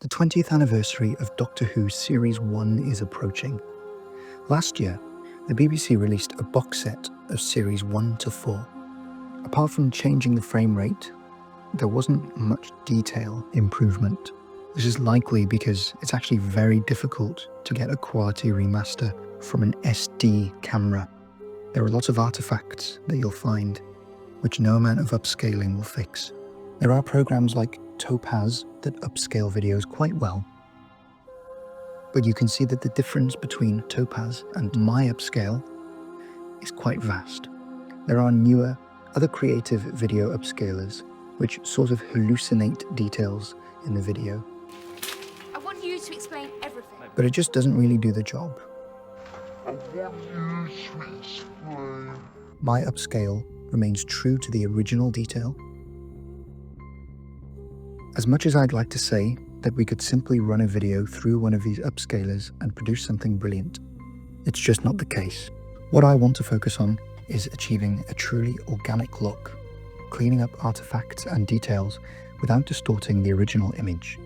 The 20th anniversary of Doctor Who Series 1 is approaching. Last year, the BBC released a box set of Series 1 to 4. Apart from changing the frame rate, there wasn't much detail improvement. This is likely because it's actually very difficult to get a quality remaster from an SD camera. There are lots of artifacts that you'll find, which no amount of upscaling will fix. There are programs like Topaz that upscale videos quite well, but you can see that the difference between Topaz and my upscale is quite vast. There are newer, other creative video upscalers which sort of hallucinate details in the video. I want you to explain everything. But it just doesn't really do the job. My upscale remains true to the original detail. As much as I'd like to say that we could simply run a video through one of these upscalers and produce something brilliant, it's just not the case. What I want to focus on is achieving a truly organic look, cleaning up artifacts and details without distorting the original image.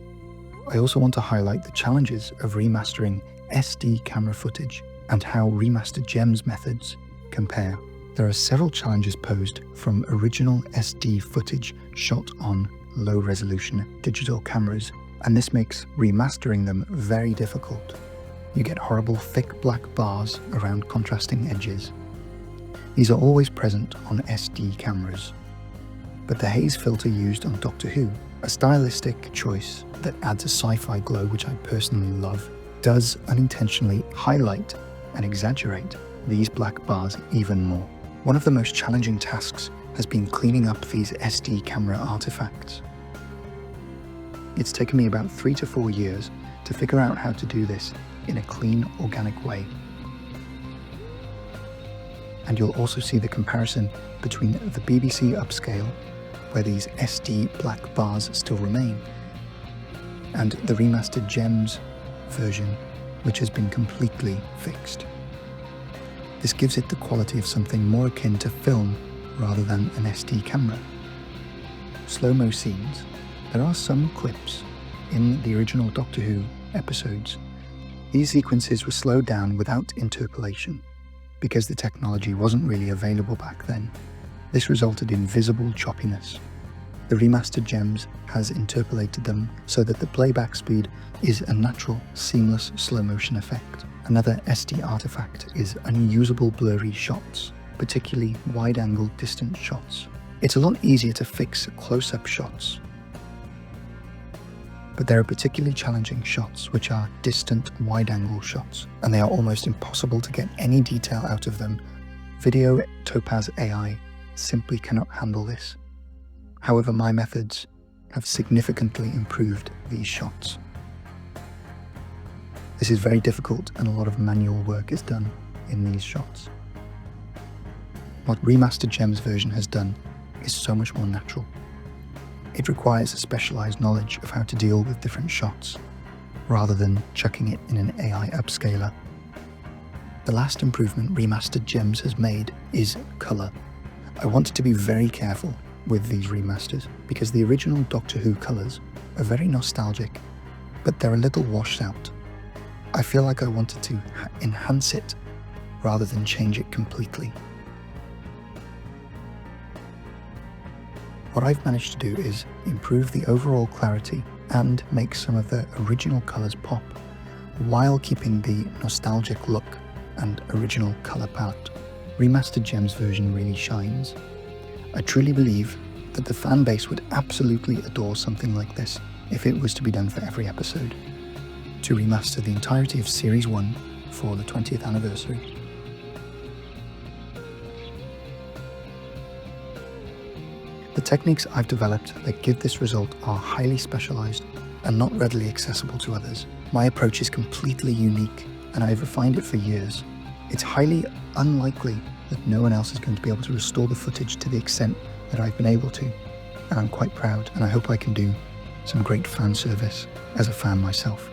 I also want to highlight the challenges of remastering SD camera footage and how Remastered Gems methods compare. There are several challenges posed from original SD footage shot on low-resolution digital cameras, and this makes remastering them very difficult. You get horrible thick black bars around contrasting edges. These are always present on SD cameras. But the haze filter used on Doctor Who, a stylistic choice that adds a sci-fi glow which I personally love, does unintentionally highlight and exaggerate these black bars even more. One of the most challenging tasks has been cleaning up these SD camera artifacts. It's taken me about 3 to 4 years to figure out how to do this in a clean, organic way. And you'll also see the comparison between the BBC upscale, where these SD black bars still remain, and the Remastered Gems version, which has been completely fixed. This gives it the quality of something more akin to film rather than an SD camera. Slow-mo scenes. There are some clips in the original Doctor Who episodes. These sequences were slowed down without interpolation because the technology wasn't really available back then. This resulted in visible choppiness. The Remastered Gems has interpolated them so that the playback speed is a natural, seamless slow-motion effect. Another SD artifact is unusable blurry shots, particularly wide-angle distant shots. It's a lot easier to fix close-up shots, but there are particularly challenging shots which are distant wide-angle shots, and they are almost impossible to get any detail out of them. Video Topaz AI simply cannot handle this. However, my methods have significantly improved these shots. This is very difficult and a lot of manual work is done in these shots. What Remastered Gems version has done is so much more natural. It requires a specialized knowledge of how to deal with different shots, rather than chucking it in an AI upscaler. The last improvement Remastered Gems has made is color. I wanted to be very careful with these remasters because the original Doctor Who colors are very nostalgic, but they're a little washed out. I feel like I wanted to enhance it rather than change it completely. What I've managed to do is improve the overall clarity and make some of the original colors pop while keeping the nostalgic look and original color palette. Remastered Gems version really shines. I truly believe that the fan base would absolutely adore something like this if it was to be done for every episode, to remaster the entirety of Series 1 for the 20th anniversary. The techniques I've developed that give this result are highly specialized and not readily accessible to others. My approach is completely unique and I've refined it for years. It's highly unlikely that no one else is going to be able to restore the footage to the extent that I've been able to, and I'm quite proud, and I hope I can do some great fan service as a fan myself.